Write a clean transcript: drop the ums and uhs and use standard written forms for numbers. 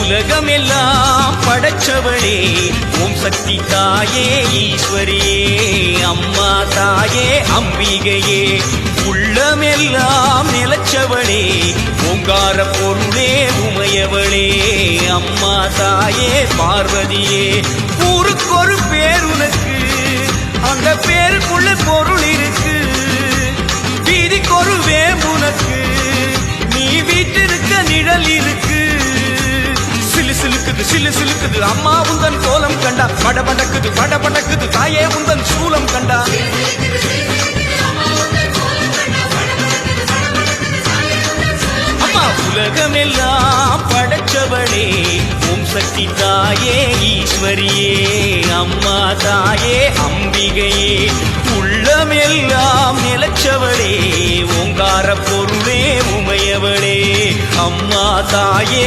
உலகமெல்லாம் படைச்சவளே ஓம் சக்தி தாயே ஈஸ்வரியே அம்மா தாயே அம்பிகையே உள்ளமெல்லாம் நிலச்சவளே ஓங்கார பொருளே உமையவளே அம்மா தாயே பார்வதியே ஊருக்கொரு பேர் உனக்கு அந்த பேருக்குள்ள பொருள் இருக்கு வீதிக்கொரு வேம்புனக்கு நீ வீட்டிருக்க நிழல் இருக்கு சிலு சிலுக்குது அம்மா உந்தன் கோலம் கண்டா படபடக்குது தாயே உந்தன் சூலம் கண்டா அம்மா உலகமெல்லாம் படைச்சவளே ஓம் சக்தி தாயே ஈஸ்வரியே அம்மா தாயே அம்பிகையே உள்ளமெல்லாம் நிலச்சவளே ஓங்கார பொருளே உமையவளே அம்மா தாயே